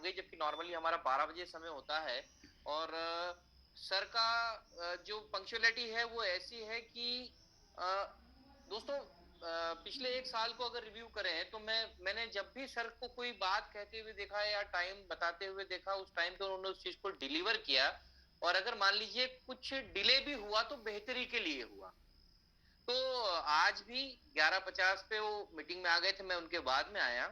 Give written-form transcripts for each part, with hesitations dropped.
गई, जबकि नॉर्मली हमारा 12 बजे समय होता है। और सर का जो पंक्चुअलिटी है वो ऐसी है कि दोस्तों पिछले एक साल को अगर रिव्यू करें तो मैंने जब भी सर को कोई बात कहते हुए देखा या टाइम बताते हुए देखा, उस टाइम पे उन्होंने उस चीज को डिलीवर किया। और अगर मान लीजिए कुछ डिले भी हुआ तो बेहतरी के लिए हुआ। तो आज भी 11:50 पे वो मीटिंग में आ गए थे, मैं उनके बाद में आया।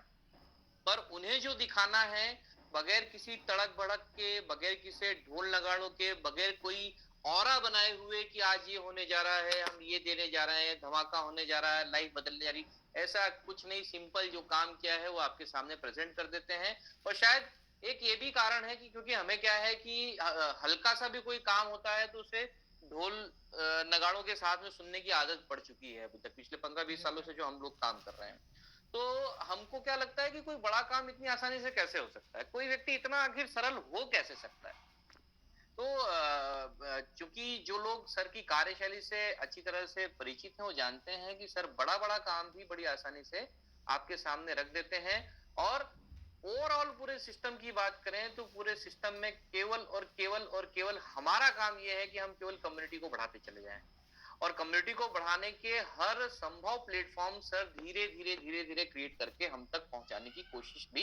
पर उन्हें जो दिखाना है, बगैर किसी तड़क भड़क के, बगैर किसी ढोल नगाड़ों के, बगैर कोई ऑरा बनाए हुए कि आज ये होने जा रहा है, हम ये देने जा रहे हैं, धमाका होने जा रहा है, लाइफ बदलने जा रही, ऐसा कुछ नहीं। सिंपल जो काम किया है वो आपके सामने प्रेजेंट कर देते हैं। और शायद एक ये भी कारण है कि क्योंकि हमें क्या है कि हल्का सा भी कोई काम होता है तो उसे ढोल नगाड़ों के साथ में सुनने की आदत पड़ चुकी है अभी तक, पिछले 15-20 सालों से जो हम लोग काम कर रहे हैं। तो हमको क्या लगता है कि कोई बड़ा काम इतनी आसानी से कैसे हो सकता है, कोई व्यक्ति इतना आखिर सरल हो कैसे सकता है। तो चूंकि जो लोग सर की कार्यशैली से अच्छी तरह से परिचित हैं वो जानते हैं कि सर बड़ा बड़ा काम भी बड़ी आसानी से आपके सामने रख देते हैं। और ओवरऑल पूरे सिस्टम की बात करें तो पूरे सिस्टम में केवल और केवल और केवल हमारा काम यह है कि हम केवल कम्युनिटी को बढ़ाते चले जाएं। और कम्युनिटी को बढ़ाने के हर संभव प्लेटफॉर्म सर धीरे धीरे धीरे धीरे क्रिएट करके हम तक पहुंचाने की कोशिश भी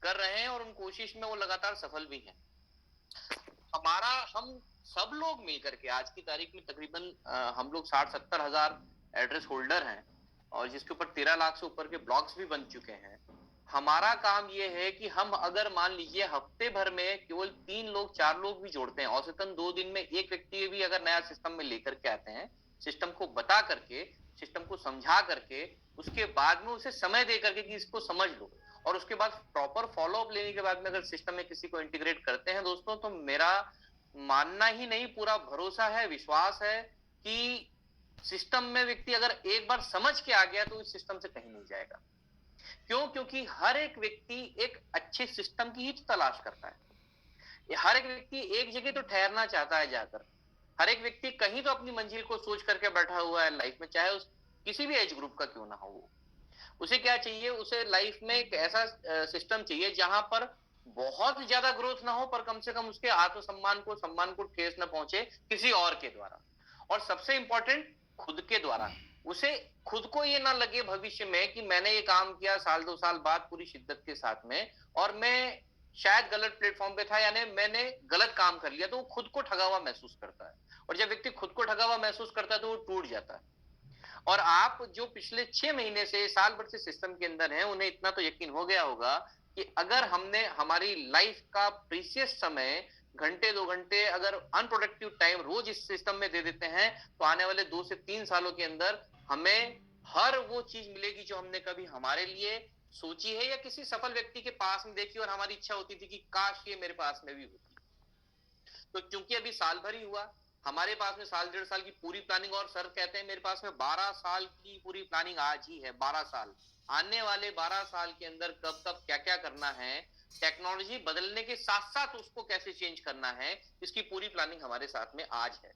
कर रहे हैं, और उन कोशिश में वो लगातार सफल भी हैं। हमारा हम सब लोग मिलकर के आज की तारीख में तकरीबन हम लोग 60-70 हजार एड्रेस होल्डर हैं, और जिसके ऊपर 13 लाख से ऊपर के ब्लॉग्स भी बन चुके हैं। हमारा काम ये है कि हम अगर मान लीजिए हफ्ते भर में केवल 3 लोग 4 लोग भी जोड़ते हैं, औसतन 2 दिन में एक व्यक्ति भी अगर नया सिस्टम में लेकर के आते हैं, सिस्टम को बता करके, सिस्टम को समझा करके, उसके बाद में उसे समय दे करके कि इसको समझ लो, और उसके बाद प्रॉपर फॉलो अप लेने के बाद में अगर सिस्टम में किसी को इंटीग्रेट करते हैं दोस्तों, तो मेरा मानना ही नहीं पूरा भरोसा है, विश्वास है कि सिस्टम में व्यक्ति अगर एक बार समझ के आ गया तो इस सिस्टम से कहीं नहीं जाएगा। क्यों? क्योंकि हर एक व्यक्ति एक अच्छे सिस्टम की ही तो तलाश करता है। हर एक व्यक्ति एक जगह तो ठहरना चाहता है जाकर। हर एक व्यक्ति कहीं तो अपनी मंजिल को सोच करके बैठा हुआ है लाइफ में, चाहे उस किसी भी एज ग्रुप का क्यों ना हो वो। उसे क्या चाहिए? उसे लाइफ में एक ऐसा सिस्टम चाहिए जहां पर बहुत ज्यादा ग्रोथ ना हो, पर कम से कम उसके आत्मसम्मान को, सम्मान को ठेस न पहुंचे किसी और के द्वारा। और सबसे इंपॉर्टेंट, खुद के द्वारा। उसे खुद को ये ना लगे भविष्य में कि मैंने ये काम किया साल 2 साल बाद पूरी शिद्दत के साथ में, और मैं शायद गलत प्लेटफॉर्म पे था, यानी मैंने गलत काम कर लिया, तो वो खुद को ठगा हुआ महसूस करता है। और जब व्यक्ति खुद को ठगा हुआ महसूस करता है तो वो टूट जाता है। और आप जो पिछले 6 महीने से, साल भर से सिस्टम के अंदर हैं, उन्हें इतना तो यकीन हो गया होगा कि अगर हमने हमारी लाइफ का प्रीशियस समय, घंटे 2 घंटे अगर अनप्रोडक्टिव टाइम रोज इस सिस्टम में दे देते हैं, तो आने वाले 2 से 3 सालों के अंदर हमें हर वो चीज मिलेगी जो हमने कभी हमारे लिए सोची है या किसी सफल व्यक्ति के पास में देखी और हमारी इच्छा होती थी कि काश ये मेरे पास में भी होती। तो क्योंकि अभी साल भर ही हुआ, हमारे पास में साल 1.5 साल की पूरी प्लानिंग, और सर कहते हैं मेरे पास में 12 साल की पूरी प्लानिंग आज ही है। 12 साल, आने वाले 12 साल के अंदर कब कब क्या क्या करना है, टेक्नोलॉजी बदलने के साथ साथ उसको कैसे चेंज करना है, इसकी पूरी प्लानिंग हमारे साथ में आज है।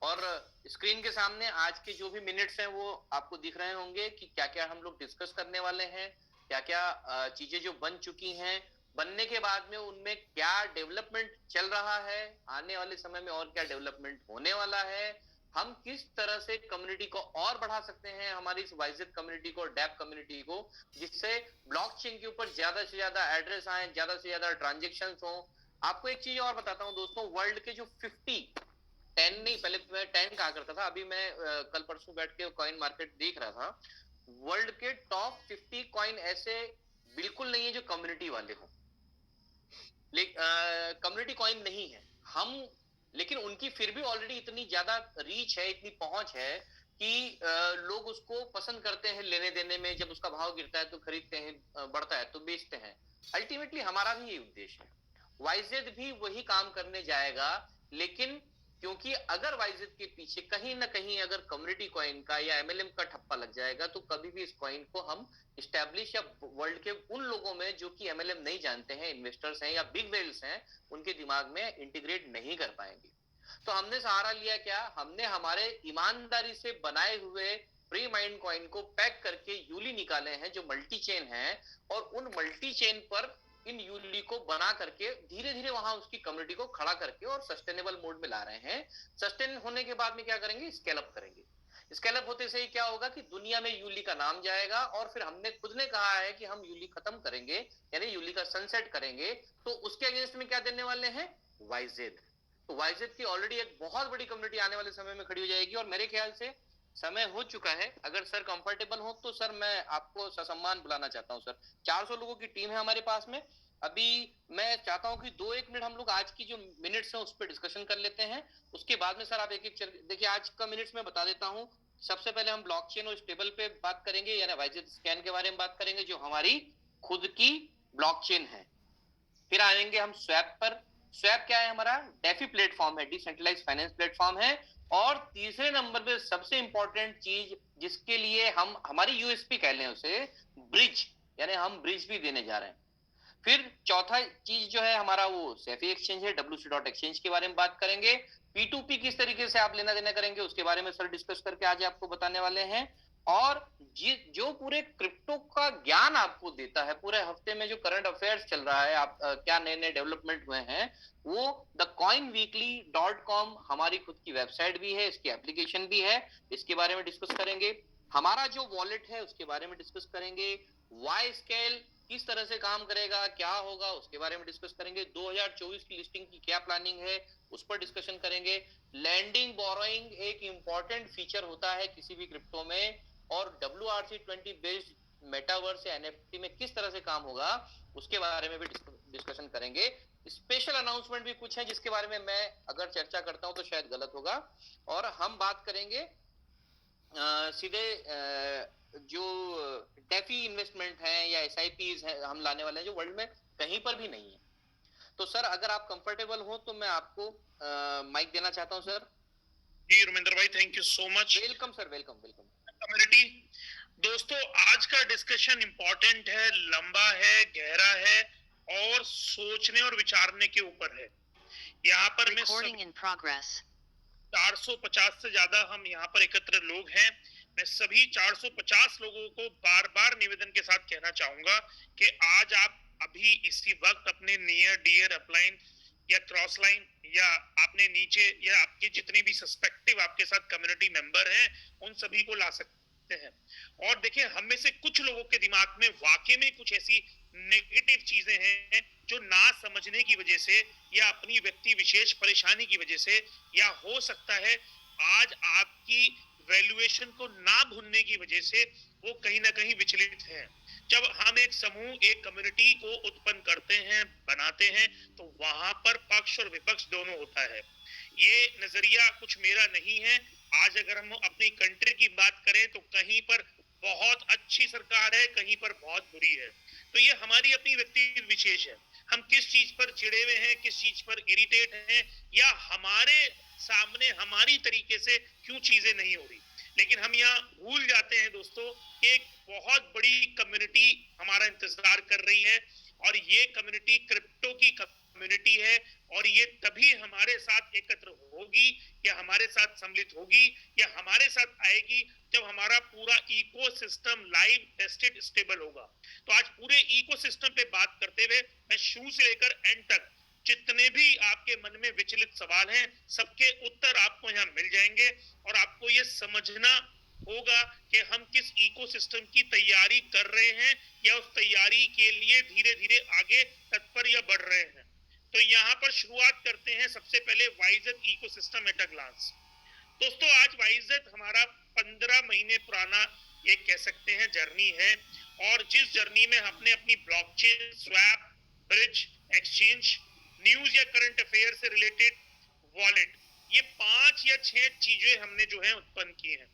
और स्क्रीन के सामने आज के जो भी मिनट्स हैं वो आपको दिख रहे होंगे कि क्या क्या हम लोग डिस्कस करने वाले हैं, क्या क्या चीजें जो बन चुकी हैं, बनने के बाद में उनमें क्या डेवलपमेंट चल रहा है, आने वाले समय में और क्या डेवलपमेंट होने वाला है, हम किस तरह से कम्युनिटी को और बढ़ा सकते हैं, हमारी इस वाइजेट कम्युनिटी को, डैप कम्युनिटी को, जिससे ब्लॉकचेन के ऊपर ज्यादा से ज्यादा एड्रेस आए, ज्यादा से ज्यादा ट्रांजेक्शन हो। आपको एक चीज और बताता हूं दोस्तों, वर्ल्ड के जो 10 नहीं, पहले मैं 10 कहा करता था, अभी मैं कल परसों बैठ के कॉइन मार्केट देख रहा था। वर्ल्ड के टॉप 50 कॉइन ऐसे बिल्कुल नहीं है जो कम्युनिटी वाले हो, कम्युनिटी कॉइन नहीं है हम, लेकिन उनकी फिर भी ऑलरेडी इतनी ज्यादा रीच है, इतनी पहुंच है कि लोग उसको पसंद करते हैं लेने देने में। जब उसका भाव गिरता है तो खरीदते हैं, बढ़ता है तो बेचते हैं। अल्टीमेटली हमारा भी ये उद्देश्य है, वाइजेड भी वही काम करने जाएगा। लेकिन क्योंकि अगर वाइजेड के पीछे कहीं ना कहीं अगर कम्युनिटी कॉइन का या एमएलएम का ठप्पा लग जाएगा, तो कभी भी इस कॉइन को हम स्टैब्लिश या वर्ल्ड के उन लोगों में जो कि एमएलएम नहीं जानते हैं, इन्वेस्टर्स हैं या बिग वेल्स हैं, उनके दिमाग में इंटीग्रेट नहीं कर पाएंगे। तो हमने सहारा लिया क्या? हमने हमारे ईमानदारी से बनाए हुए प्री माइंड कॉइन को पैक करके यूली निकाले हैं जो मल्टी चेन है, और उन मल्टी चेन पर इन यूली को बना करके धीरे धीरे वहां उसकी कम्युनिटी को खड़ा करके और सस्टेनेबल मोड में ला रहे हैं। सस्टेन होने के बाद में क्या करेंगे, स्केल अप करेंगे। स्केल अप होते से ही क्या होगा कि दुनिया में यूली का नाम जाएगा, और फिर हमने खुद ने कहा है कि हम यूली खत्म करेंगे, यानी यूली का सनसेट करेंगे। तो उसके अगेंस्ट में क्या देने वाले हैं, वाईजेड। तो वाईजेड की ऑलरेडी एक बहुत बड़ी कम्युनिटी आने वाले समय में खड़ी हो जाएगी, और मेरे ख्याल से समय हो चुका है। अगर सर कंफर्टेबल हो तो सर मैं आपको ससम्मान बुलाना चाहता हूं सर। 400 लोगों की टीम है हमारे पास में। अभी मैं चाहता हूं कि 2-1 मिनट हम लोग आज की जो मिनट्स हैं उस पर डिस्कशन कर लेते हैं। उसके बाद में सर आप एक एक देखिए आज का मिनट्स में बता देता हूं। सबसे पहले हम ब्लॉकचेन और स्टेबल पे बात करेंगे, यानी वाईजेड स्कैन के बारे में बात करेंगे जो हमारी खुद की ब्लॉकचेन है। फिर आएंगे हम स्वैप पर। स्वैप क्या है, हमारा डेफी प्लेटफॉर्म है, डिसेंट्रलाइज फाइनेंस प्लेटफॉर्म है। और तीसरे नंबर पे सबसे इंपॉर्टेंट चीज जिसके लिए हम हमारी यूएसपी कह लें उसे, ब्रिज, यानी हम ब्रिज भी देने जा रहे हैं। फिर चौथा चीज जो है हमारा वो सेफी एक्सचेंज है, wc.exchange के बारे में बात करेंगे। P2P किस तरीके से आप लेना देना करेंगे उसके बारे में सर डिस्कस करके आज आपको बताने वाले हैं। और जो पूरे क्रिप्टो का ज्ञान आपको देता है, पूरे हफ्ते में जो करंट अफेयर्स चल रहा है, आप क्या नए नए डेवलपमेंट हुए हैं, वो thecoinweekly.com हमारी खुद की वेबसाइट भी है, इसकी एप्लीकेशन भी है, इसके बारे में डिस्कस करेंगे। हमारा जो वॉलेट है उसके बारे में डिस्कस करेंगे। वाई स्केल किस तरह से काम करेगा, क्या होगा, उसके बारे में डिस्कस करेंगे। 2024 की लिस्टिंग की क्या प्लानिंग है उस पर डिस्कशन करेंगे। लैंडिंग बोरोइंग एक इंपॉर्टेंट फीचर होता है किसी भी क्रिप्टो में, और WRC20 बेस्ड मेटावर्स या एनएफटी में किस तरह से काम होगा उसके बारे में भी डिस्कशन करेंगे। स्पेशल अनाउंसमेंट भी कुछ है जिसके बारे में मैं अगर चर्चा करता हूं तो शायद गलत होगा। और हम बात करेंगे सीधे जो डेफी इन्वेस्टमेंट है या एसआईपीज है हम लाने वाले हैं जो वर्ल्ड में कहीं पर भी नहीं है। तो सर अगर आप कंफर्टेबल हो तो मैं आपको माइक देना चाहता हूं सर। जी रुमेंद्र भाई, thank you so much. Welcome sir, welcome welcome. Community दोस्तों, आज का डिस्कशन इंपॉर्टेंट है, लंबा है, गहरा है और सोचने और विचारने के ऊपर है। यहाँ पर मैं 450 से ज्यादा हम यहाँ पर एकत्र लोग हैं। मैं सभी 450 लोगों को बार बार निवेदन के साथ कहना चाहूंगा कि आज आप अभी इसी वक्त अपने नियर डियर अपलाइन या क्रॉस लाइन या आपने नीचे या आपके जितने भी सस्पेक्टिव आपके साथ कम्युनिटी मेंबर हैं उन सभी को ला सकते हैं। और देखिए, हम में से कुछ लोगों के दिमाग में वाकई में कुछ ऐसी नेगेटिव चीजें हैं जो ना समझने की वजह से या अपनी व्यक्ति विशेष परेशानी की वजह से, या हो सकता है आज आपकी वैल्यूएशन को ना भूलने की वजह से वो कहीं ना कहीं विचलित है। जब हम एक समूह, एक कम्युनिटी को उत्पन्न करते हैं, बनाते हैं, तो वहां पर पक्ष और विपक्ष दोनों होता है। ये नजरिया कुछ मेरा नहीं है। आज अगर हम अपनी कंट्री की बात करें तो कहीं पर बहुत अच्छी सरकार है, कहीं पर बहुत बुरी है। तो ये हमारी अपनी व्यक्ति विशेष है, हम किस चीज पर चिड़े हुए हैं, किस चीज पर इरिटेट हैं, या हमारे सामने हमारी तरीके से क्यों चीजें नहीं हो रही। लेकिन हम यहाँ भूल जाते हैं दोस्तों कि एक बहुत बड़ी कम्युनिटी हमारा इंतजार कर रही है, और ये कम्युनिटी क्रिप्टो की कम्युनिटी है, और ये तभी हमारे साथ एकत्र होगी या हमारे साथ सम्मिलित होगी या हमारे साथ आएगी जब हमारा पूरा इकोसिस्टम लाइव टेस्टेड स्टेबल होगा। तो आज पूरे इकोसिस्टम पे बात करते हुए मैं शुरू से लेकर एंड तक जितने भी आपके मन में विचलित सवाल हैं सबके उत्तर आपको यहाँ मिल जाएंगे, और आपको ये समझना होगा कि हम किस इकोसिस्टम की तैयारी कर रहे हैं या उस तैयारी के लिए धीरे धीरे आगे तत्पर या बढ़ रहे हैं। तो यहाँ पर शुरुआत करते हैं सबसे पहले YZ ecosystem at a glance. दोस्तों, आज वाईजेड हमारा 15 महीने पुराना ये कह सकते हैं जर्नी है, और जिस जर्नी में हमने अपनी blockchain, swap, bridge, exchange, news या करंट अफेयर से रिलेटेड वॉलेट, ये 5 या 6 चीजें हमने जो है उत्पन्न की हैं।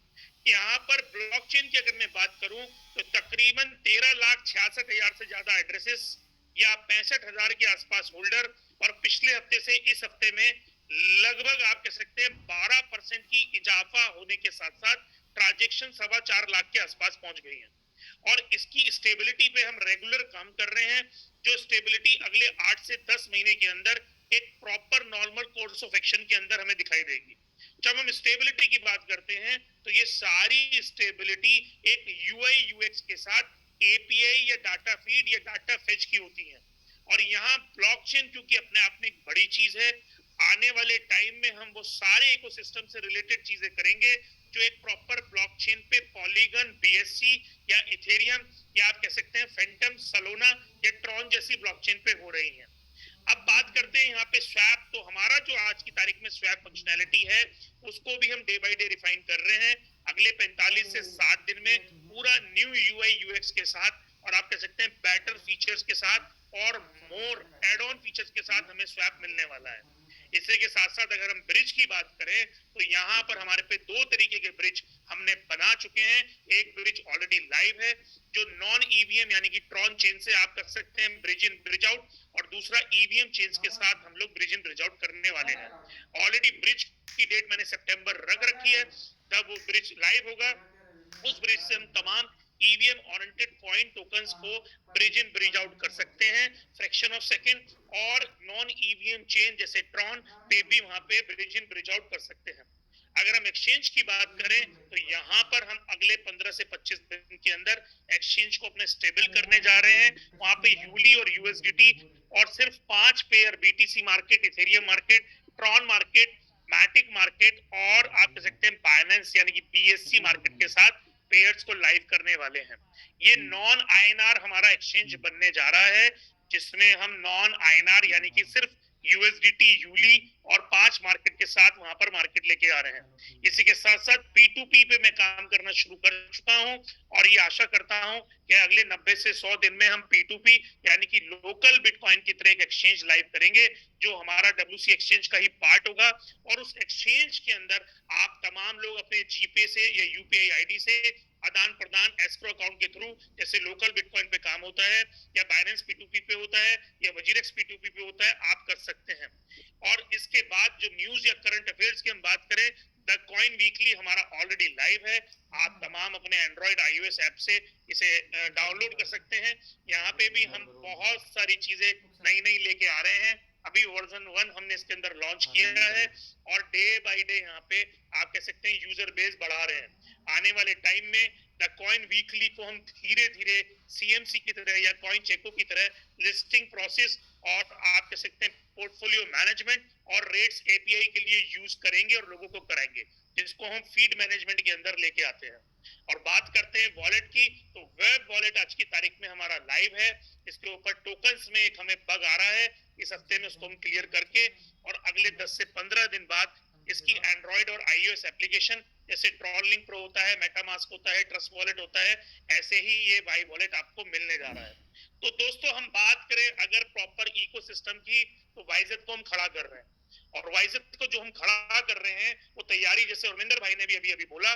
यहाँ पर ब्लॉकचेन की अगर मैं बात करूं तो तकरीबन 13,66,000 से ज्यादा एड्रेसेस या 65,000 के आसपास होल्डर, और पिछले हफ्ते से इस हफ्ते में लगभग आप कह सकते हैं 12% की इजाफा होने के साथ साथ ट्रांजैक्शन 4.25 लाख के आसपास पहुंच गई है। और इसकी स्टेबिलिटी पे हम रेगुलर काम कर रहे हैं, जो स्टेबिलिटी अगले 8 से 10 महीने के अंदर एक proper normal course of action के अंदर हमें दिखाई देगी। जब हम स्टेबिलिटी की बात करते हैं तो ये सारी स्टेबिलिटी एक यूआई यूएक्स के साथ एपीआई या डाटा फीड या डाटा फेच की होती है। और यहाँ ब्लॉकचेन क्योंकि अपने आप में एक बड़ी चीज है, आने वाले टाइम में हम वो सारे इकोसिस्टम से रिलेटेड चीजें करेंगे जो एक प्रॉपर ब्लॉकचेन पे पॉलीगन, बीएससी या इथेरियम या आप कह सकते हैं फेंटम, सलोना या ट्रॉन जैसी ब्लॉकचेन पे हो रही हैं। अब बात करते हैं यहाँ पे स्वैप। तो हमारा जो आज की तारीख में स्वैप फंक्शनैलिटी है उसको भी हम डे बाय डे रिफाइन कर रहे हैं। अगले 45 से 60 दिन में पूरा न्यू यूआई यूएक्स के साथ और आप कह सकते हैं बेटर फीचर्स के साथ और मोर एड ऑन फीचर्स के साथ हमें स्वैप मिलने वाला है। इसी के साथ साथ अगर हम ब्रिज की बात करें तो यहाँ पर हमारे पे दो तरीके के ब्रिज हमने बना चुके हैं। एक ब्रिज ऑलरेडी लाइव है जो नॉन ईवीएम यानी कि ट्रॉन चेन से आप कर सकते हैं ब्रिज इन ब्रिज आउट, और दूसरा ईवीएम चेन के साथ हम लोग ब्रिज इन ब्रिज आउट करने वाले हैं। ऑलरेडी ब्रिज की डेट मैंने सितंबर रख रखी है, तब वो ब्रिज लाइव होगा। उस ब्रिज से हम तमाम ईवीएम ओरिएंटेड पॉइंट टोकन्स को ब्रिज इन ब्रिज आउट कर सकते हैं फ्रैक्शन ऑफ सेकंड, और नॉन ईवीएम चेन जैसे ट्रॉन पे भी वहां पे ब्रिज इन ब्रिज आउट कर सकते हैं। अगर हम एक्सचेंज की बात करें तो यहाँ पर हम अगले 15 से 25 दिन के अंदर एक्सचेंज को अपने स्टेबल करने जा रहे हैं। वहां पे यूली और यूएसडीटी और सिर्फ 5 pair BTC market, Ethereum market, Tron market, Matic market और आप कह सकते हैं बाइनेंस यानी कि बीएससी मार्केट के साथ पेयर्स को लाइव करने वाले हैं। ये नॉन आईएनआर हमारा एक्सचेंज बनने जा रहा है जिसमें हम नॉन आईएनआर यानी कि सिर्फ यूएसडीटी, यूली और 5 मार्केट के साथ वहां पर मार्केट लेके आ रहे हैं। इसी के साथ साथ P2P पे मैं काम करना शुरू कर चुका हूं और ये आशा करता हूं कि अगले 90 से 100 दिन में हम P2P यानी कि लोकल बिटकॉइन की तरह एक एक्सचेंज लाइव करेंगे जो हमारा WC एक्सचेंज का ही पार्ट होगा। और उस एक्सचेंज के अंदर आप तमाम लोग अपने जीपे से या यूपीआई आईडी से आदान प्रदान एस्क्रो अकाउंट के थ्रू, जैसे लोकल बिटकॉइन पे काम होता है या बाइनेंस P2P पे होता है या वजीरेक्स P2P पे होता है, आप कर सकते हैं। और इसके बाद जो न्यूज या करंट अफेयर्स की हम बात करें, द कॉइन वीकली हमारा ऑलरेडी लाइव है। आप तमाम अपने एंड्रॉइड आईओएस ऐप से इसे डाउनलोड कर सकते हैं। यहाँ पे भी हम बहुत सारी चीजें नई नई लेके आ रहे हैं। अभी वर्जन 1 हमने इसके अंदर लॉन्च किया है और डे बाय डे यहाँ पे आप कह सकते हैं यूजर बेस बढ़ा रहे हैं। आने वाले टाइम में द कॉइन वीकली को हम धीरे धीरे सीएमसी की तरह या कॉइन चेको की तरह लिस्टिंग प्रोसेस और आप कह सकते हैं पोर्टफोलियो मैनेजमेंट और रेट्स एपीआई के लिए यूज करेंगे और लोगों को कराएंगे, जिसको हम फीड मैनेजमेंट के अंदर लेके आते हैं। और बात करते हैं वॉलेट की, तो वेब वॉलेट आज की तारीख में हमारा लाइव है। इसके ऊपर टोकन्स में एक हमें बग आ रहा है, इस हफ्ते में उसको हम क्लियर करके और अगले 10 से 15 दिन बाद इसकी एंड्रॉइड और आईओएस एप्लीकेशन जैसे ट्रॉन लिंक प्रो होता है, मेटामास्क होता है, ट्रस्ट वॉलेट होता है, ऐसे ही ये वाई वॉलेट आपको मिलने जा रहा है। तो दोस्तों हम बात करें अगर प्रॉपर इकोसिस्टम की, तो वाइजेट को हम खड़ा कर रहे हैं और वाइजेट को जो हम खड़ा कर रहे हैं वो तैयारी, जैसे रविंदर भाई ने भी अभी बोला,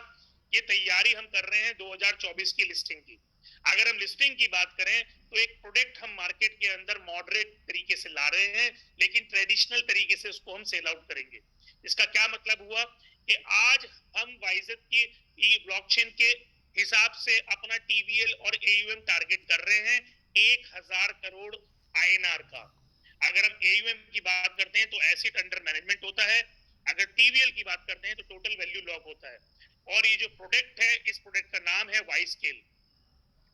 ये तैयारी हम कर रहे हैं 2024 की लिस्टिंग की। अगर हम लिस्टिंग की बात करें तो एक प्रोडक्ट हम मार्केट के अंदर मॉडरेट तरीके से ला रहे हैं, लेकिन ट्रेडिशनल तरीके से उसको हम सेल आउट करेंगे। इसका क्या मतलब हुआ कि आज हम वाइजेट की ब्लॉकचेन के हिसाब से अपना टीवीएल और एयूएम टारगेट कर रहे हैं 1000 करोड़ आईएनआर का। अगर हम एयूएम की बात करते हैं तो एसेट अंडर मैनेजमेंट होता है, अगर टीवीएल की बात करते हैं तो टोटल वैल्यू लॉक होता है। और ये जो प्रोडक्ट है, इस प्रोडक्ट का नाम है Y scale.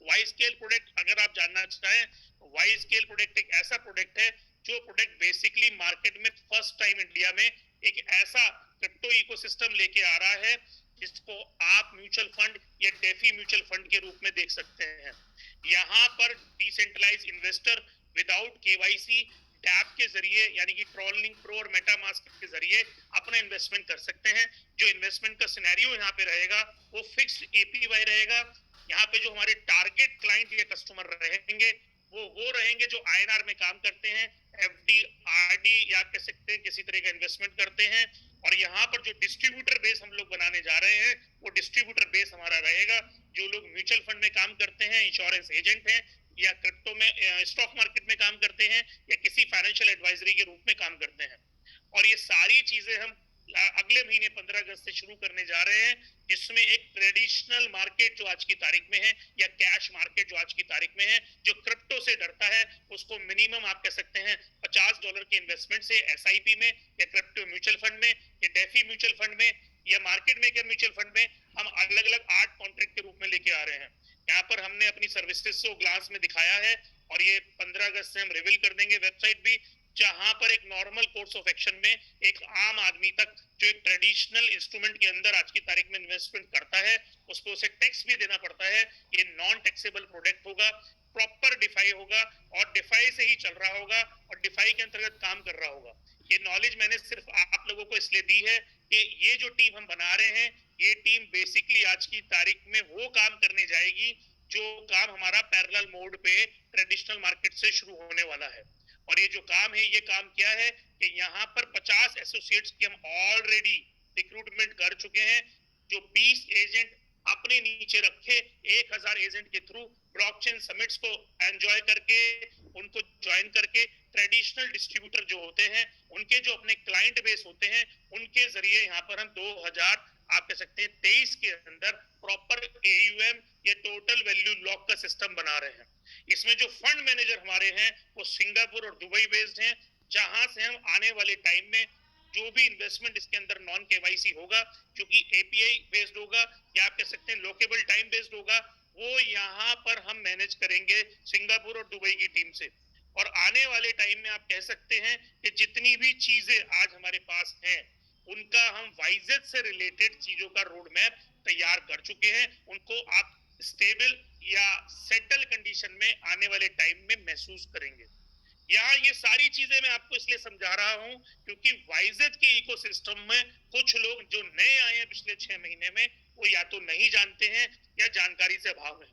Y scale product अगर आप जानना चाहें, वाई स्केल प्रोडक्ट एक ऐसा प्रोडक्ट है जो प्रोडक्ट बेसिकली मार्केट में फर्स्ट टाइम इंडिया में एक ऐसा क्रिप्टो इकोसिस्टम लेके आ रहा है जिसको आप म्यूचुअल फंड या डेफी म्यूचुअल फंड के रूप में देख सकते हैं। यहाँ पर decentralize investor without KYC tap के जरिए यानी कि ट्रॉन लिंक प्रो और मेटामास्क के जरिए अपना इन्वेस्टमेंट कर सकते हैं। जो इन्वेस्टमेंट का सिनेरियो यहाँ पे रहेगा वो फिक्स्ड एपीवाई रहेगा। यहाँ पे जो हमारे टारगेट क्लाइंट या कस्टमर रहेंगे वो रहेंगे जो आईएनआर में काम करते हैं, एफडी, आरडी या कह सकते हैं किसी तरह का इन्वेस्टमेंट करते हैं। और यहाँ पर जो डिस्ट्रीब्यूटर बेस हम लोग बनाने जा रहे हैं वो डिस्ट्रीब्यूटर बेस हमारा रहेगा जो लोग म्यूचुअल फंड में काम करते हैं, इंश्योरेंस एजेंट हैं या क्रिप्टो में स्टॉक मार्केट में काम करते हैं या किसी फाइनेंशियल एडवाइजरी के रूप में काम करते हैं। और ये सारी चीजें हम अगले महीने 15 अगस्त से शुरू करने जा रहे हैं, जिसमें एक ट्रेडिशनल मार्केट जो आज की तारीख में है या कैश मार्केट जो आज की तारीख में है, जो क्रिप्टो से डरता है, उसको मिनिमम आप कह सकते हैं $50 के इन्वेस्टमेंट से एसआईपी में या क्रिप्टो म्यूचुअल फंड में या डेफी म्यूचुअल फंड में या मार्केट मेकर म्यूचुअल फंड में हम अलग अलग 8 कॉन्ट्रैक्ट के रूप में लेके आ रहे हैं। यहाँ पर हमने अपनी सर्विसेज को ग्लास में दिखाया है और ये 15 अगस्त से हम रिवील कर देंगे वेबसाइट भी, जहां पर एक नॉर्मल कोर्स ऑफ एक्शन में एक आम आदमी तक जो एक ट्रेडिशनल इंस्ट्रूमेंट के अंदर आज की तारीख में इन्वेस्टमेंट करता है, उसको उसे टैक्स भी देना पड़ता है, ये नॉन टैक्सेबल प्रोडक्ट होगा, प्रॉपर डिफाई होगा और डिफाई से ही चल रहा होगा और डिफाई के अंतर्गत काम कर रहा होगा। ये नॉलेज मैंने सिर्फ आप लोगों को इसलिए दी है कि ये जो टीम हम बना रहे हैं, ये टीम बेसिकली आज की तारीख में वो काम करने जाएगी जो काम हमारा पैरेलल मोड पे ट्रेडिशनल मार्केट से शुरू होने वाला है। और ये जो काम है, ये काम क्या है कि यहाँ पर 50 एसोसिएट्स की हम ऑलरेडी रिक्रूटमेंट कर चुके हैं, जो 20 एजेंट अपने नीचे रखे 1000 एजेंट के थ्रू ब्लॉकचेन समिट्स को एंजॉय करके, उनको ज्वाइन करके ट्रेडिशनल डिस्ट्रीब्यूटर जो होते हैं, उनके जो अपने क्लाइंट बेस होते हैं, उनके जरिए यहाँ पर हम 2000 आप कह सकते हैं 23 के अंदर प्रॉपर AUM या टोटल वैल्यू लॉक का सिस्टम बना रहे हैं। इसमें जो फंड मैनेजर हमारे हैं वो सिंगापुर और दुबई बेस्ड हैं, जहां से हम आने वाले टाइम में जो भी इन्वेस्टमेंट इसके अंदर नॉन केवाईसी होगा, क्योंकि API बेस्ड होगा या आप कह सकते हैं लोकेबल टाइम बेस्ड होगा, वो यहाँ पर हम मैनेज करेंगे सिंगापुर और दुबई की टीम से। और आने वाले टाइम में आप कह सकते हैं कि जितनी भी चीजें आज हमारे पास हैं, उनका हम वाइजेड से रिलेटेड चीजों का रोड मैप तैयार कर चुके हैं। उनको आप स्टेबल या सेटल कंडीशन में आने वाले टाइम में महसूस करेंगे। यहाँ ये सारी चीजें मैं आपको इसलिए समझा रहा हूं क्योंकि वाइजेड के इकोसिस्टम में कुछ लोग जो नए आए हैं पिछले 6 महीने में, वो या तो नहीं जानते हैं या जानकारी से अभाव है।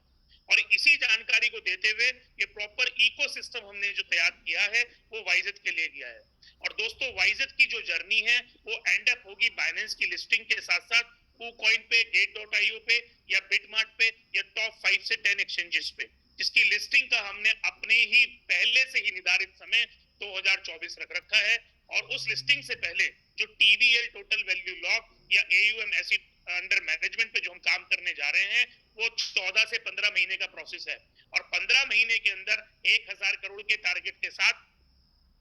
और इसी जानकारी को देते हुए ये प्रॉपर इकोसिस्टम हमने जो तैयार किया है वो वाइजेड के लिए किया है। और दोस्तों, वाइजेड की जो जर्नी है वो एंड अप होगी बाइनेंस की लिस्टिंग के साथ साथ KuCoin पे, Gate.io पे या बिटमार्ट पे या टॉप 5 से 10 एक्सचेंजेस पे, जिसकी लिस्टिंग का हमने अपने ही पहले से ही निर्धारित समय 2024 रख रखा है। और उस लिस्टिंग से पहले जो TVL टोटल वैल्यू लॉक या AUM एसिड अंडर मैनेजमेंट पे जो हम काम करने जा रहे हैं, वो 14 से 15 महीने का प्रोसेस है। और 15 महीने के अंदर 1000 करोड़ के टारगेट के साथ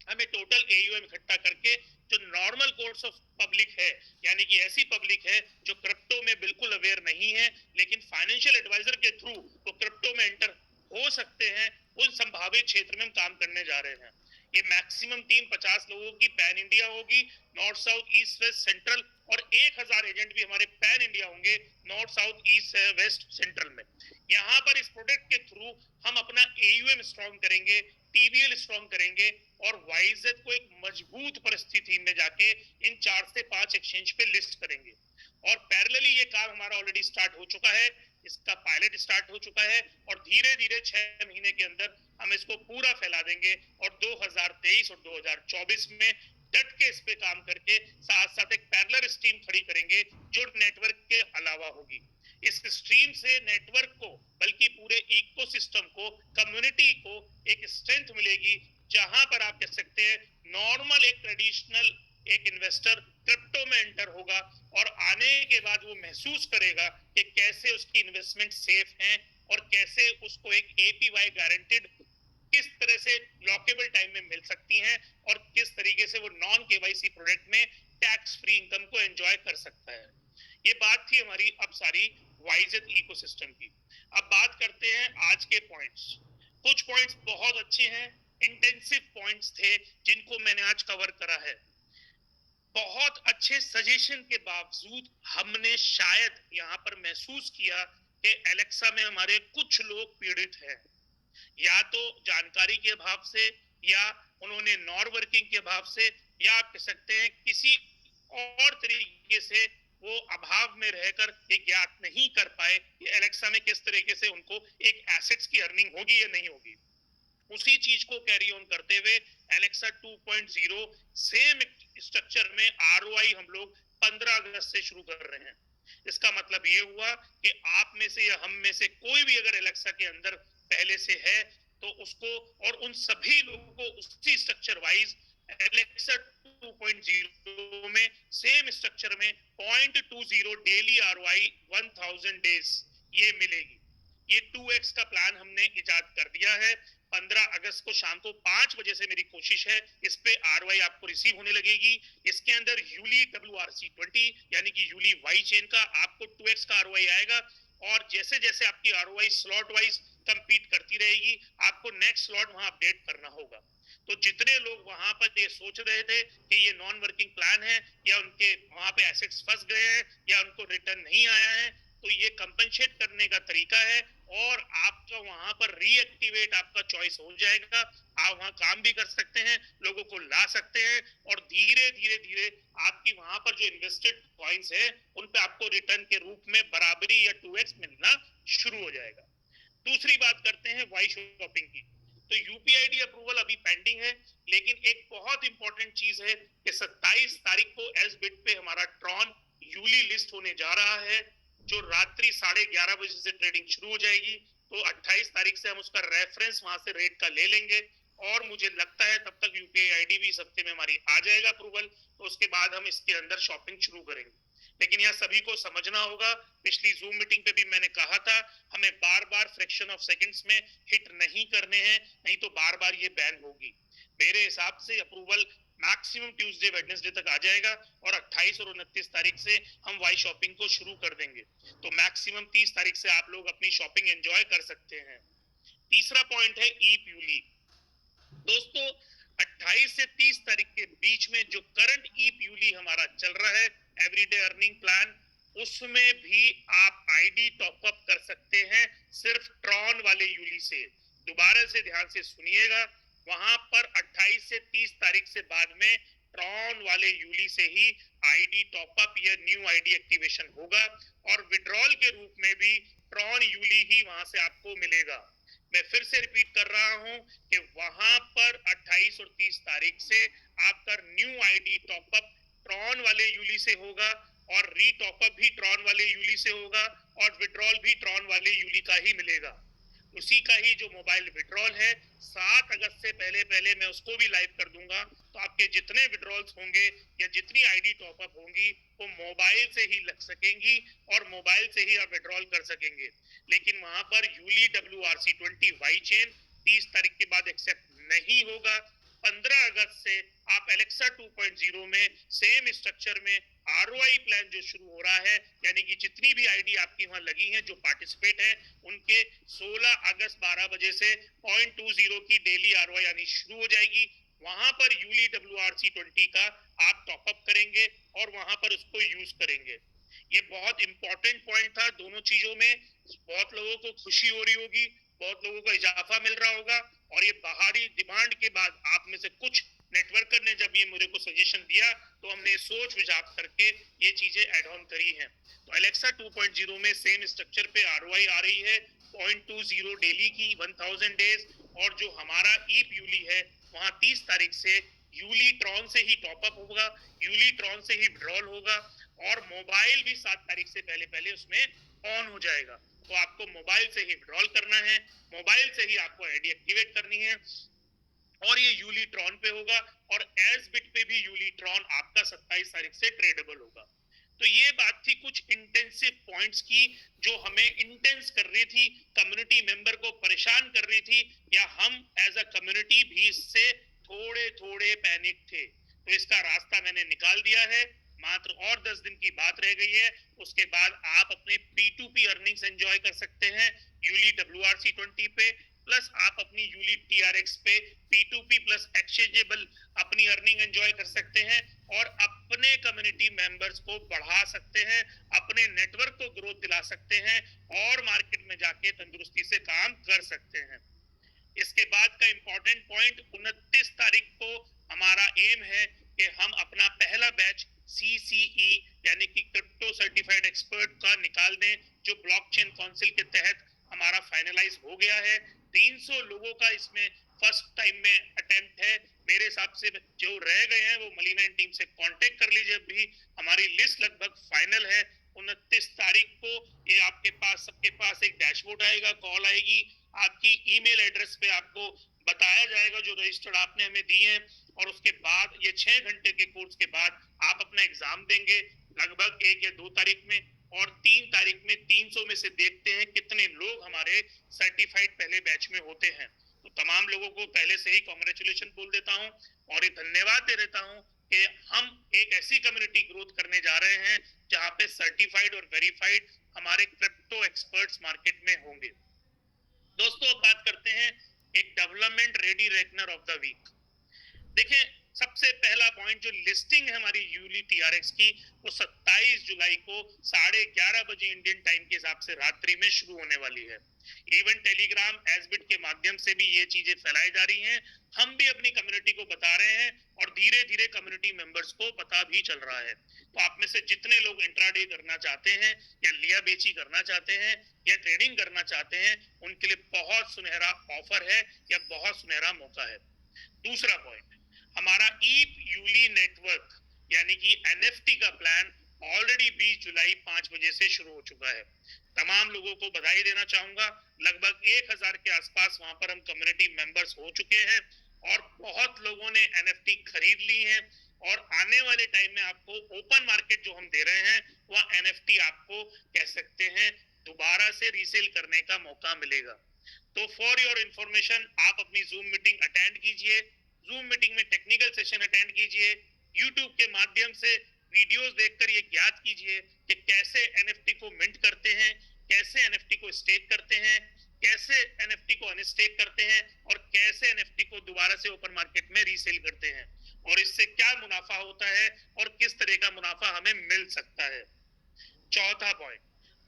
हमें टोटल AUM इकट्ठा करके जो नॉर्मल कोर्स ऑफ पब्लिक है, यानी कि ऐसी पब्लिक है जो क्रिप्टो में बिल्कुल अवेयर नहीं है लेकिन फाइनेंशियल एडवाइजर के थ्रू वो क्रिप्टो में एंटर हो सकते हैं, उन संभावित क्षेत्र में हम काम करने जा रहे हैं। ये मैक्सिमम टीम 50 लोगों की पैन इंडिया होगी, north south east west central, और 1000 एजेंट भी हमारे पैन इंडिया होंगे north south east west central में। यहाँ पर इस प्रोडक्ट के थ्रू हम अपना AUM स्ट्रॉन्ग करेंगे, TVL स्ट्रॉन्ग करेंगे और वाइजेड को एक मजबूत परिस्थिति में जाके इन 4 से 5 एक्सचेंज पे लिस्ट करेंगे। और पैरेलली ये काम हमारा ऑलरेडी स्टार्ट हो चुका है, इसका पायलट स्टार्ट हो चुका है और धीरे धीरे 6 महीने के अंदर हम इसको पूरा फैला देंगे। और 2023 और 2024 में डट के इस पे काम करके साथ साथ एक पैरेलल स्ट्रीम खड़ी करेंगे जो नेटवर्क के अलावा होगी। इस स्ट्रीम से नेटवर्क को, बल्कि पूरे इकोसिस्टम को, कम्युनिटी को एक स्ट्रेंथ मिलेगी, जहां पर आप कह सकते हैं नॉर्मल एक ट्रेडिशनल एक इन्वेस्टर क्रिप्टो में एंटर होगा और आने के बाद वो महसूस करेगा कि कैसे उसकी इन्वेस्टमेंट सेफ है और कैसे उसको एक APY गारंटेड किस तरह से लॉकेबल टाइम में मिल सकती हैं और किस तरीके से वो नॉन KYC प्रोडक्ट में टैक्स फ्री इनकम को एंजॉय कर सकता है। ये बात थी हमारी अब सारी वाइजेड इकोसिस्टम की। अब बात करते हैं आज के पॉइंट्स। कुछ पॉइंट्स बहुत अच्छे हैं, इंटेंसिव पॉइंट्स थे जिनको मैंने आज कवर करा है। बहुत अच्छे सजेशन के बावजूद हमने शायद यहाँ पर महसूस किया कि एलेक्सा में हमारे कुछ लोग पीड़ित हैं, या तो जानकारी के अभाव से, या उन्होंने नॉन वर्किंग के अभाव से, या आप कह सकते हैं किसी और तरीके से वो अभाव में रहकर ये ज्ञात नहीं कर पाए कि एलेक्सा में किस तरीके से उनको एक एसेट्स की अर्निंग होगी या नहीं होगी। उसी चीज को कैरी ऑन करते हुए एलेक्सा 2.0 सेम स्ट्रक्चर में ROI हम लोग 15 अगस्त से शुरू कर रहे हैं। इसका मतलब ये हुआ कि आप में से या हम में से कोई भी अगर एलेक्सा के अंदर पहले से है तो उसको, और उन सभी लोगों को उसी स्ट्रक्चर वाइज एलेक्सा 2.0 में सेम स्ट्रक्चर में 0.20 डेली ROI 1000 डेज ये मिलेगी। ये 2x का प्लान हमने इजाद कर दिया है। 15 अगस्त को शाम को 5 बजे से मेरी कोशिश है इस पे ROI आपको रिसीव होने लगेगी। इसके अंदर यूली WRC20 यानी कि यूली वाई चेन का आपको 2x का ROI आएगा। और जैसे जैसे आपकी आरओआई स्लॉट वाइज कंपीट करती रहेगी, आपको नेक्स्ट स्लॉट वहां अपडेट करना होगा। तो जितने लोग वहां पर ये सोच रहे थे कि ये नॉन वर्किंग प्लान है या उनके वहां पे एसेट्स फंस गए हैं या उनको रिटर्न नहीं आया है, तो ये कंपनसेट करने का तरीका है और आपका वहां पर रीएक्टिवेट आपका चॉइस हो जाएगा। आप वहां काम भी कर सकते हैं, लोगों को ला सकते हैं और धीरे धीरे धीरे आपकी वहां पर जो इन्वेस्टेड कॉइन्स है उन पे आपको रिटर्न के रूप में बराबरी या 2x मिलना शुरू हो जाएगा। दूसरी बात करते हैं वाई शॉपिंग की। तो यूपीआईडी अप्रूवल अभी पेंडिंग है, लेकिन एक बहुत इंपॉर्टेंट चीज है कि 27 तारीख को एस बिट पे हमारा ट्रॉन यूली लिस्ट होने जा रहा है, जो रात्रि 11:30 बजे से ट्रेडिंग शुरू हो जाएगी। तो 28 तारीख से हम उसका रेफरेंस वहां से रेट का ले लेंगे और मुझे लगता है तब तक यूपीआई आईडी भी इस हफ्ते में हमारी आ जाएगा अप्रूवल, तो उसके बाद हम इसके अंदर शॉपिंग शुरू करेंगे। लेकिन यह सभी को समझना होगा, पिछली जूम मीटिंग पे भी मैंने कहा था, हमें बार बार फ्रैक्शन ऑफ सेकंड्स में हिट नहीं करने हैं, नहीं तो बार बार ये बैन होगी। मेरे हिसाब से अप्रूवल मैक्सिमम ट्यूसडे वेडनेसडे तक आ जाएगा और 28 और 29 तारीख से हम वाई शॉपिंग को शुरू कर देंगे। तो मैक्सिमम 30 तारीख से आप लोग अपनी शॉपिंग एंजॉय कर सकते हैं। तीसरा पॉइंट है ई प्यूली। दोस्तों 28 से 30 तारीख के बीच में जो करंट ई प्यूली हमारा चल रहा है एवरीडे अर्निंग प्लान, उसमें भी आप आईडी टॉप अप कर सकते हैं सिर्फ ट्रॉन वाले यूली से। दोबारा से ध्यान से सुनिएगा, वहां पर 28 से 30 तारीख से बाद में ट्रॉन वाले यूली से ही आईडी टॉप अप या न्यू आईडी एक्टिवेशन होगा और विड्रॉल के रूप में भी ट्रॉन यूली ही वहां से आपको मिलेगा। मैं फिर से रिपीट कर रहा हूं कि वहां पर 28 और 30 तारीख से आपका न्यू आईडी टॉपअप ट्रॉन वाले यूली से होगा और री टॉपअप भी ट्रॉन वाले यूली से होगा और विड्रॉल भी ट्रॉन वाले यूली का ही मिलेगा। उसी का ही जो मोबाइल विड्रॉल है 7 अगस्त से पहले पहले मैं उसको भी लाइव कर दूंगा, तो आपके जितने विड्रॉल्स होंगे या जितनी आईडी टॉपअप होंगी वो मोबाइल से ही लग सकेंगी और मोबाइल से ही आप विड्रॉल कर सकेंगे। लेकिन वहां पर यूली WRC20 वाई चेन 30 तारीख के बाद एक्सेप्ट नहीं होगा। 15 अगस्त से आप एलेक्सा 2.0 में सेम स्ट्रक्चर में आरओआई प्लान जो शुरू हो रहा है, यानी कि जितनी भी आईडी आपकी वहां लगी हैं जो पार्टिसिपेट हैं उनके 16 अगस्त 12 बजे से 0.20 की डेली आरओआई आनी शुरू हो जाएगी। वहां पर यूली WRC20 का आप टॉपअप करेंगे और वहां पर उसको यूज करेंगे। ये बहुत इंपॉर्टेंट पॉइंट था। दोनों चीजों में बहुत लोगों को खुशी हो रही होगी, बहुत लोगों को इजाफा मिल रहा होगा और ये बाहरी डिमांड के बाद आप में से कुछ नेटवर्कर ने जब ये मुझे को सजेशन दिया तो हमने सोच विचार करके ये चीजें ऐड ऑन करी हैं। तो एलेक्सा 2.0 में सेम स्ट्रक्चर पे आरओआई आ रही है 0.20 डेली की 1000 डेज, और जो हमारा ई यूली है वहां 30 तारीख से यूली ट्रॉन से ही टॉपअप होगा, यूली ट्रॉन से ही विड्रॉल होगा और मोबाइल भी 7 तारीख से पहले पहले उसमें ऑन हो जाएगा। तो आपको मोबाइल से ही विड्रॉल करना है, मोबाइल से ही आपको आईडी एक्टिवेट करनी है और ये यूली ट्रॉन पे होगा और एज बिट पे भी यूली ट्रॉन आपका 27 तारीख से ट्रेडेबल होगा। तो ये बात थी कुछ इंटेंसिव पॉइंट्स की जो हमें इंटेंस कर रही थी, कम्युनिटी मेंबर को परेशान कर रही थी, या हम एज अ कम्युनिटी भी इससे थोड़े थोड़े पैनिक थे। तो इसका रास्ता मैंने निकाल दिया है, मात्र और 10 दिन की बात रह गई है, उसके बाद आप अपने P2P अर्निंग्स एंजॉय कर सकते हैं यूली WRC20 पे, प्लस आप अपनी यूली TRX पे P2P प्लस एक्सचेंजेबल अपनी अर्निंग एंजॉय कर सकते हैं और अपने कम्युनिटी मेंबर्स को बढ़ा सकते हैं, अपने नेटवर्क को ग्रोथ दिला सकते हैं और मार्केट में जाके तंदुरुस्ती से काम कर सकते हैं। इसके बाद का इंपॉर्टेंट पॉइंट 29 तारीख को हमारा एम है कि हम अपना पहला बैच CCE यानी कि क्रिप्टो सर्टिफाइड एक्सपर्ट का निकाल दें, जो ब्लॉकचेन काउंसिल के तहत हमारा फाइनलाइज हो गया है। 300 लोगों का इसमें फर्स्ट टाइम में अटेम्प्ट है। मेरे हिसाब से जो रह गए हैं वो मलीना टीम से कांटेक्ट कर लीजिए, अभी हमारी लिस्ट लगभग फाइनल है। 29 तारीख को ये आपके पास सबके पास एक डैशबोर्ड आएगा, कॉल आएगी, आपकी ईमेल एड्रेस पे आपको बताया जाएगा जो रजिस्टर्ड आपने हमें दिए हैं, और उसके बाद ये 6 घंटे के कोर्स के बाद आप अपना एग्जाम देंगे लगभग 1 या 2 तारीख में, और 3 तारीख में 300 में से देखते हैं कितने लोग हमारे सर्टिफाइड पहले बैच में होते हैं। तो तमाम लोगों को पहले से ही कॉन्ग्रेचुलेशन बोल देता हूं और ये धन्यवाद दे देता हूं कि हम एक ऐसी कम्युनिटी ग्रोथ करने जा रहे हैं जहां पे सर्टिफाइड और वेरीफाइड हमारे क्रिप्टो एक्सपर्ट्स मार्केट में होंगे। दोस्तों अब बात करते हैं एक development ready reckoner of the week. देखिए सबसे पहला पॉइंट, जो लिस्टिंग है हमारी यूली टीआरएक्स की, वो 27 जुलाई को 11:30 बजे इंडियन टाइम के हिसाब से रात्रि में शुरू होने वाली है। इवन टेलीग्राम एसबिट के माध्यम से भी ये चीजें फैलाई जा रही हैं, हम भी अपनी कम्युनिटी को बता रहे हैं और धीरे धीरे कम्युनिटी मेंबर्स को पता भी चल रहा है। तो आप में से जितने लोग इंट्राडे करना चाहते हैं या लिया बेची करना चाहते हैं या ट्रेडिंग करना चाहते हैं, उनके लिए बहुत सुनहरा ऑफर है या बहुत सुनहरा मौका है। दूसरा पॉइंट, हमारा ईप यूली नेटवर्क यानी कि एनएफटी का प्लान ऑलरेडी 20 जुलाई 5 बजे से शुरू हो चुका है। तमाम लोगों को बधाई देना चाहूंगा, लगभग 1000 के आसपास वहां पर हम कम्युनिटी मेंबर्स हो चुके हैं और बहुत लोगों ने एनएफटी खरीद ली है और आने वाले टाइम में आपको ओपन मार्केट जो हम दे रहे हैं वह एनएफटी आपको कह सकते हैं दोबारा से रीसेल करने का मौका मिलेगा। तो फॉर योर इंफॉर्मेशन आप अपनी जूम मीटिंग अटेंड कीजिए, जूम मीटिंग में टेक्निकल सेशन अटेंड कीजिए, यूट्यूब के माध्यम से वीडियोस देखकर ये ज्ञात कीजिए कि कैसे एनएफटी को मिंट करते हैं, कैसे एनएफटी को स्टेक करते हैं, कैसे एनएफटी को अनस्टेक करते हैं और कैसे एनएफटी को दोबारा से ओपन मार्केट में रीसेल करते हैं और इससे क्या मुनाफा होता है और किस तरह का मुनाफा हमें मिल सकता है। चौथा पॉइंट,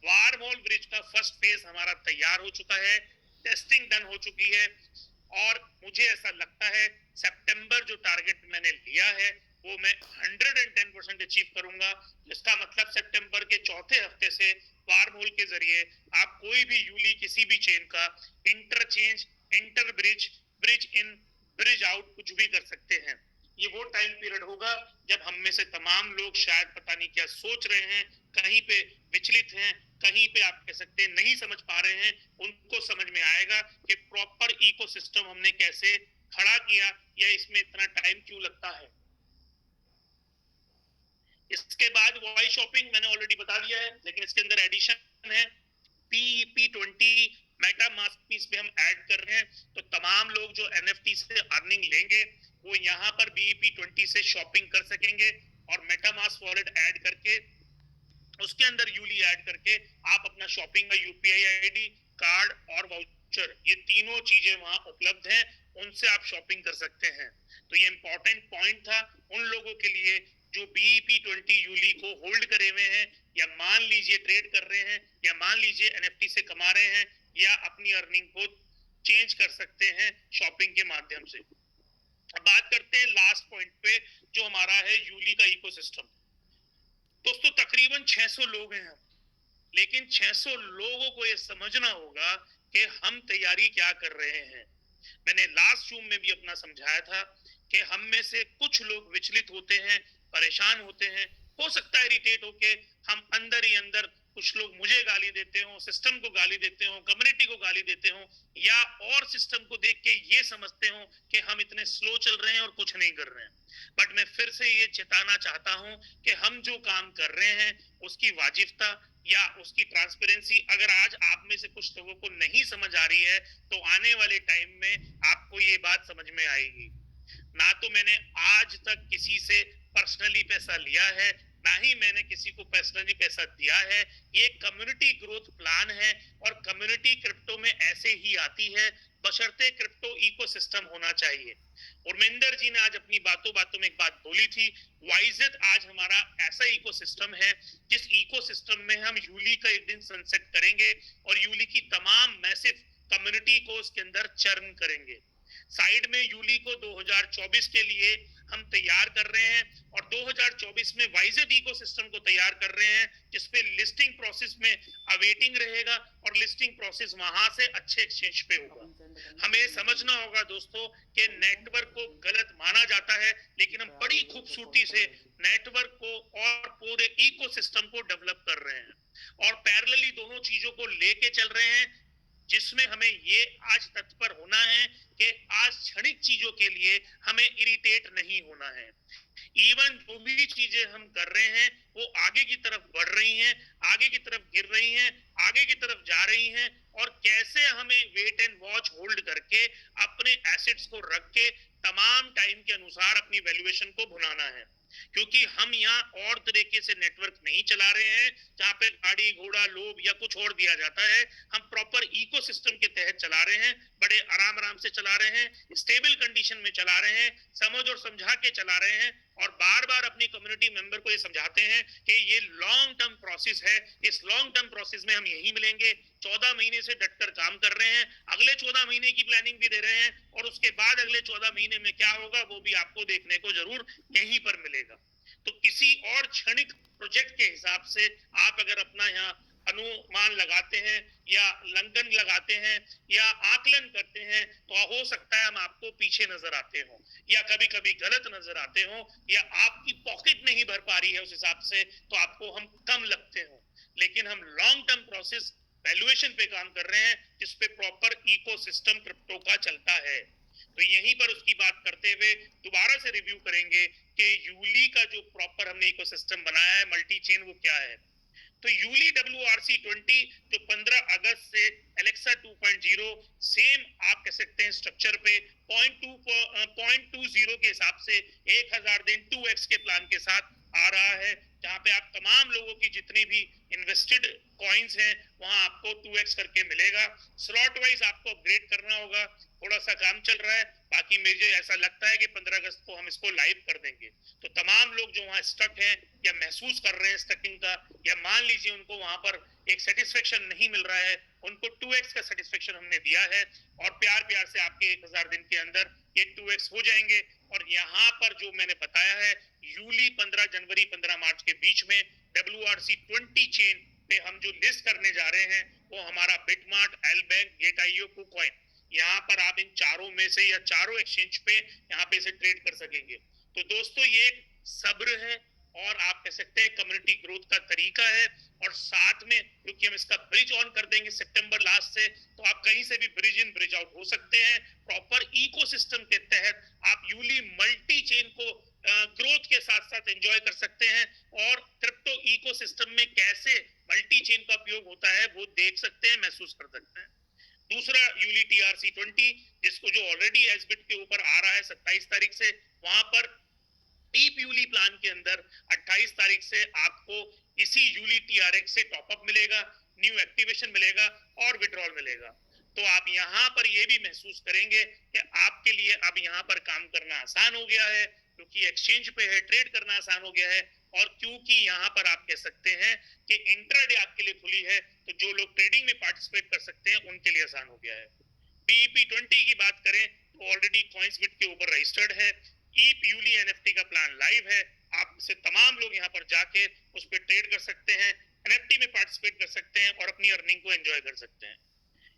वार्महोल ब्रिज का फर्स्ट फेज हमारा तैयार हो चुका है, टेस्टिंग डन हो चुकी है और मुझे ऐसा लगता है सितंबर जो टारगेट मैंने लिया है वो मैं 110% अचीव करूंगा। इसका मतलब सितंबर के चौथे हफ्ते से वार्महोल के जरिए आप कोई भी यूली किसी भी चेन का इंटरचेंज, इंटर ब्रिज, ब्रिज इन, ब्रिज आउट कुछ भी कर सकते हैं। ये वो टाइम पीरियड होगा जब हम में से तमाम लोग शायद पता नहीं क्या सोच रहे हैं, कहीं पे विचलित हैं, कहीं पे आप कह सकते हैं नहीं समझ पा रहे हैं, उनको समझ में आएगा कि प्रॉपर इकोसिस्टम हमने कैसे खड़ा किया या इसमें इतना टाइम क्यों लगता है। इसके बाद वाई शॉपिंग मैंने ऑलरेडी बता दिया है, लेकिन इसके अंदर एडिशन है PEP20 मेटा मास्क पीस पे हम ऐड कर रहे हैं। तो तमाम लोग जो एनएफटी से अर्निंग लेंगे वो यहाँ पर BEP20 से शॉपिंग कर सकेंगे और मेटा मास्क वॉलेट ऐड करके उसके अंदर यूली ऐड करके आप अपना शॉपिंग का यूपीआई आईडी, कार्ड और वाउचर, ये तीनों चीजें वहां उपलब्ध हैं, उनसे आप शॉपिंग कर सकते हैं। तो ये इंपॉर्टेंट पॉइंट था उन लोगों के लिए जो BEP20 यूली को होल्ड करे हुए हैं या मान लीजिए ट्रेड कर रहे हैं या मान लीजिए एनएफटी से कमा रहे हैं या अपनी अर्निंग को चेंज कर सकते हैं शॉपिंग के माध्यम से। अब बात करते हैं लास्ट पॉइंट पे जो हमारा है यूली का इकोसिस्टम। दोस्तों तकरीबन 600 लोग हैं हम, लेकिन 600 लोगों को ये समझना होगा कि हम तैयारी क्या कर रहे हैं। मैंने लास्ट जूम में भी अपना समझाया था कि हम में से कुछ लोग विचलित होते हैं, परेशान होते हैं, हो सकता है इरिटेट होके हम अंदर ही अंदर कुछ लोग मुझे गाली देते हो, सिस्टम को गाली देते हो, कम्युनिटी को गाली देते हो या और सिस्टम को देख के ये समझते हो कि हम इतने स्लो चल रहे हैं और कुछ नहीं कर रहे हैं। बट मैं फिर से ये चेताना चाहता हूं कि हम जो काम कर रहे हैं उसकी वाजिबता या उसकी ट्रांसपेरेंसी अगर आज आप में से कुछ लोगों को नहीं समझ आ रही है तो आने वाले टाइम में आपको ये बात समझ में आएगी। ना तो मैंने आज तक किसी से पर्सनली पैसा लिया है, ना ही मैंने किसी को पर्सनली पैसा दिया है। ये कम्युनिटी ग्रोथ प्लान है और कम्युनिटी क्रिप्टो में ऐसे ही आती है, बशर्ते क्रिप्टो इकोसिस्टम होना चाहिए। उर्मिंदर जी ने आज अपनी बातों बातों में एक बात बोली थी, वाइजेट आज हमारा ऐसा इकोसिस्टम है जिस इकोसिस्टम में हम यूली का एक दिन सनसेट करेंगे और यूली की तमाम मैसिव कम्युनिटी को उसके अंदर चर्न करेंगे। साइड में यूली को 2024 के लिए हम तैयार कर रहे हैं और 2024 में वाइजेट इकोसिस्टम को तैयार कर रहे हैं जिसपे लिस्टिंग प्रोसेस में अवेटिंग रहेगा और लिस्टिंग प्रोसेस वहां से अच्छे एक्सचेंज पे होगा। हमें समझना होगा दोस्तों कि नेटवर्क को गलत माना जाता है, लेकिन हम बड़ी खूबसूरती से नेटवर्क को और पूरे इकोसिस्टम को डेवलप कर रहे हैं और पैरेलली दोनों चीजों को लेके चल रहे हैं, जिसमें हमें ये आज तत्पर होना है कि आज क्षणिक चीजों के लिए हमें इरिटेट नहीं होना है। इवन जो भी चीजें हम कर रहे हैं वो आगे की तरफ बढ़ रही हैं, आगे की तरफ गिर रही हैं, आगे की तरफ जा रही हैं और कैसे हमें वेट एंड वॉच होल्ड करके अपने एसेट्स को रख के तमाम टाइम के अनुसार अपनी वैल्यूएशन को भुनाना है। क्योंकि हम यहाँ और तरीके से नेटवर्क नहीं चला रहे हैं जहाँ पे गाड़ी घोड़ा लोभ या कुछ और दिया जाता है। हम प्रॉपर इकोसिस्टम के तहत चला रहे हैं, बड़े आराम आराम से चला रहे हैं, स्टेबल कंडीशन में चला रहे हैं, समझ और समझा के चला रहे हैं, और बार बार अपनी कम्युनिटी मेंबर को ये समझाते हैं कि ये लॉन्ग टर्म प्रोसेस है, इस लॉन्ग टर्म प्रोसेस में हम यही मिलेंगे। 14 महीने से डटकर काम कर रहे हैं, अगले 14 महीने की प्लानिंग भी दे रहे हैं, और उसके बाद अगले 14 महीने में क्या होगा वो भी आपको देखने को जरूर यहीं पर मिलेगा। तो किसी और क्षणिक प्रोजेक्ट के हिसाब से आप अगर अपना यहाँ अनुमान लगाते हैं या लंघन लगाते हैं या आकलन करते हैं, तो हो सकता है हम आपको पीछे नजर आते हो, या कभी कभी गलत नजर आते हो, या आपकी पॉकेट नहीं भर पा रही है उस हिसाब से, तो आपको हम कम लगते हो। लेकिन हम लॉन्ग टर्म प्रोसेस वैल्यूएशन पे काम कर रहे हैं, जिसपे प्रॉपर इकोसिस्टम क्रिप्टो का चलता है। तो यहीं पर उसकी बात करते हुए दोबारा से रिव्यू करेंगे कि यूली का जो प्रॉपर हमने इकोसिस्टम बनाया है मल्टी चेन, वो क्या है। तो यूली WRC20 जो 15 अगस्त से एलेक्सा 2.0 सेम आप कह सकते हैं स्ट्रक्चर पे 0.20 के हिसाब से 1000 दिन 2x के प्लान के साथ आ रहा है, जहां पे आप तमाम लोगों की जितनी भी इन्वेस्टेड कॉइन्स हैं वहां आपको 2x करके मिलेगा। स्लॉट वाइज आपको अपग्रेड करना होगा, थोड़ा सा काम चल रहा है, बाकी मुझे ऐसा लगता है कि 15 अगस्त को हम इसको लाइव कर देंगे। तो तमाम लोग जो वहां स्टक हैं या महसूस कर रहे हैं स्टकिंग का, या मान लीजिए उनको वहां पर एक सेटिस्फेक्शन नहीं मिल रहा है, उनको 2x का सेटिस्फेक्शन हमने दिया है, और प्यार प्यार से आपके 1000 दिन के अंदर ये 2x हो जाएंगे। और यहाँ पर जो मैंने बताया है यूली 15 जनवरी 15 मार्च के बीच में WRC20 चेन पे हम जो लिस्ट करने जा रहे हैं वो हमारा बिटमार्ट, एलबैंक, गेट.io, कुकॉइन, यहाँ पर आप इन चारों में से या चारों एक्सचेंज पे यहाँ पे इसे ट्रेड कर सकेंगे। तो दोस्तों ये एक सब्र है, और आप कह सकते हैं कम्युनिटी ग्रोथ का तरीका है, और साथ में क्योंकि हम इसका ब्रिज ऑन कर देंगे सितंबर लास्ट से, तो आप कहीं से भी ब्रिज इन ब्रिज आउट हो सकते हैं। प्रॉपर इकोसिस्टम के तहत आप यूली मल्टी चेन को ग्रोथ के साथ साथ एंजॉय कर सकते हैं, और क्रिप्टो इकोसिस्टम में कैसे मल्टी चेन का उपयोग होता है वो देख सकते हैं, महसूस कर सकते हैं। दूसरा यूली TRC20 जिसको जो ऑलरेडी एसबिट के ऊपर आ रहा है 27 तारीख से, वहां पर डीप यूली प्लान के अंदर 28 तारीख से आपको इसी यूली TRX से टॉपअप मिलेगा, न्यू एक्टिवेशन मिलेगा और विड्रॉल मिलेगा। तो आप यहाँ पर ये भी महसूस करेंगे कि आपके लिए अब यहाँ पर काम करना आसान हो गया है, क्योंकि एक्सचेंज पे है, ट्रेड करना आसान हो गया है, और क्योंकि यहाँ पर आप कह सकते हैं कि इंट्राडे आपके लिए खुली है, तो जो लोग ट्रेडिंग में पार्टिसिपेट कर सकते हैं उनके लिए आसान हो गया है। BEP20 की बात करें तो ऑलरेडी कॉइन्सबिट के ऊपर रजिस्टर्ड है, ईप यूली NFT का प्लान लाइव है, आप से तमाम लोग यहाँ पर जाके उस पर ट्रेड कर सकते हैं, NFT में पार्टिसिपेट कर सकते हैं और अपनी अर्निंग को एंजॉय कर सकते हैं।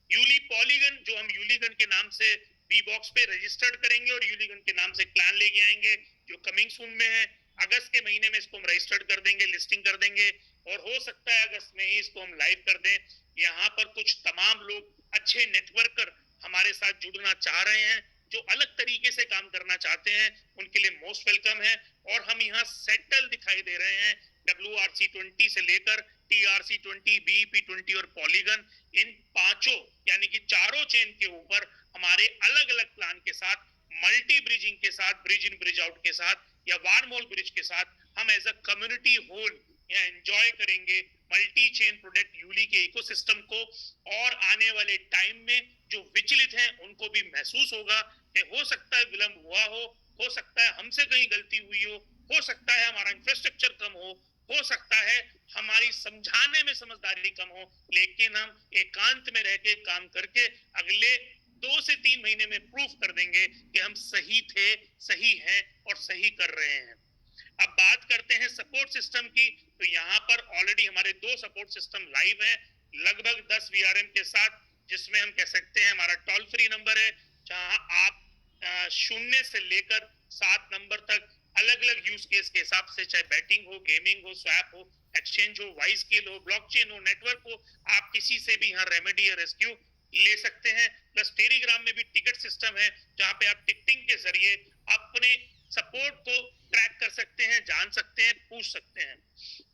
यूली पॉलीगन जो हम यूलीगन के नाम से बी बॉक्स पे रजिस्टर्ड करेंगे और यूलीगन के नाम से प्लान लेके आएंगे, जो कमिंग सून में है। अगस्त के महीने में इसको हम रजिस्टर्ड कर देंगे, लिस्टिंग कर देंगे, और हो सकता है अगस्त में ही इसको हम लाइव कर दें। यहाँ पर कुछ तमाम लोग अच्छे नेटवर्कर हमारे साथ जुड़ना चाह रहे हैं, जो अलग तरीके से काम करना चाहते हैं, उनके लिए मोस्ट वेलकम है। और हम यहाँ सेटल दिखाई दे रहे हैं WRC20 से लेकर TRC20, BEP20 और पॉलीगन, इन पांचों यानी कि चारों चेन के ऊपर हमारे अलग अलग प्लान के साथ, मल्टी ब्रिजिंग के साथ, ब्रिज इन ब्रिज आउट के साथ या वार्महोल ब्रिज के साथ हम एज अ कम्युनिटी होल या एंजॉय करेंगे मल्टी चेन प्रोडक्ट यूली के इकोसिस्टम को। और आने वाले टाइम में जो विचलित हैं उनको भी महसूस होगा कि हो सकता है विलंब हुआ हो सकता है हमसे कहीं गलती हुई हो सकता है हमारा इंफ्रास्ट्रक्चर कम हो सकता है हमारी समझाने में समझदारी कम हो, लेकिन हम एकांत में रह के काम करके अगले 2 से 3 महीने में प्रूफ कर देंगे कि हम सही थे, सही हैं और सही कर रहे हैं। अब बात करते हैं सपोर्ट सिस्टम की, तो यहाँ पर ऑलरेडी हमारे 2 सपोर्ट सिस्टम लाइव हैं, लगभग 10 VRM के साथ, जिसमें हम कह सकते हैं हमारा टोल फ्री नंबर है, जहां आप 0 से लेकर 7 नंबर तक अलग अलग यूज केस के हिसाब से, चाहे बैटिंग हो, गेमिंग हो, स्वैप हो, एक्सचेंज हो, वाइस स्केल हो, ब्लॉकचेन हो, नेटवर्क हो, आप किसी से भी यहाँ रेमेडी या रेस्क्यू ले सकते हैं। प्लस टेलीग्राम में भी टिकट सिस्टम है, जहां पे आप टिकटिंग के जरिए अपने सपोर्ट को ट्रैक कर सकते हैं, जान सकते हैं, पूछ सकते हैं।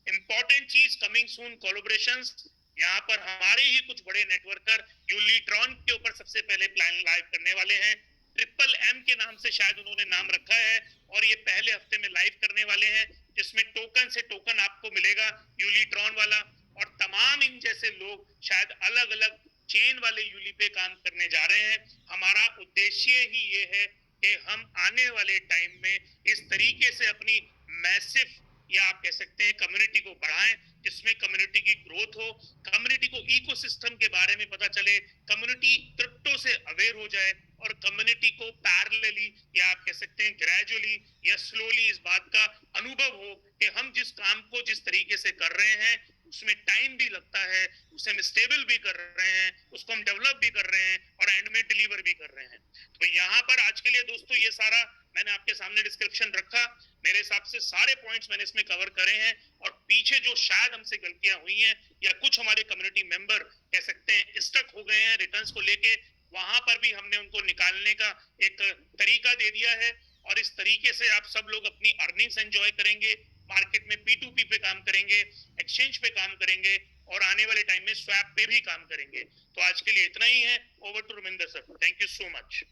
इंपॉर्टेंट चीज कमिंग सून कोलैबोरेशंस, यहाँ पर हमारे ही कुछ बड़े नेटवर्कर यूलिट्रॉन के ऊपर सबसे पहले प्लान लाइव करने वाले हैं। ट्रिपल M के नाम से शायद उन्होंने नाम रखा है, और ये पहले हफ्ते में लाइव करने वाले हैं। जिसमें टोकन से टोकन आपको मिलेगा यूलिट्रॉन वाला, और तमाम इन जैसे लोग शायद अलग अलग चेन वाले यूली पे काम करने जा रहे हैं। हमारा उद्देश्य ही ये है कि हम आने वाले टाइम में इस तरीके से अपनी मैसिव, या आप कह सकते हैं कम्युनिटी को बढ़ाएं, जिसमें कम्युनिटी की ग्रोथ हो, कम्युनिटी को इकोसिस्टम के बारे में पता चले, कम्युनिटी क्रिप्टो से अवेयर हो जाए, और कम्युनिटी को पैरेलली या आप कह सकते हैं ग्रेजुअली या स्लोली इस बात का अनुभव हो कि हम जिस काम को जिस तरीके से कर रहे हैं उसमें टाइम भी लगता है, उसे हम स्टेबल भी कर रहे हैं, उसको हम डेवलप भी कर रहे हैं और एंड में डिलीवर भी कर रहे हैं। तो यहाँ पर आज के लिए दोस्तों ये सारा मैंने आपके सामने डिस्क्रिप्शन रखा। मेरे हिसाब से सारे पॉइंट्स मैंने इसमें कवर करे हैं, और पीछे जो शायद हमसे गलतियां हुई हैं या कुछ हमारे कम्युनिटी मेंबर कह सकते हैं स्टक हो गए हैं रिटर्न्स को लेके, वहां पर भी हमने उनको निकालने का एक तरीका दे दिया है। और इस तरीके से आप सब लोग अपनी अर्निंग्स एंजॉय करेंगे, मार्केट में P2P पे काम करेंगे, एक्सचेंज पे काम करेंगे, और आने वाले टाइम में स्वैप पे भी काम करेंगे। तो आज के लिए इतना ही है। Over to Ravinder sir, thank you so much.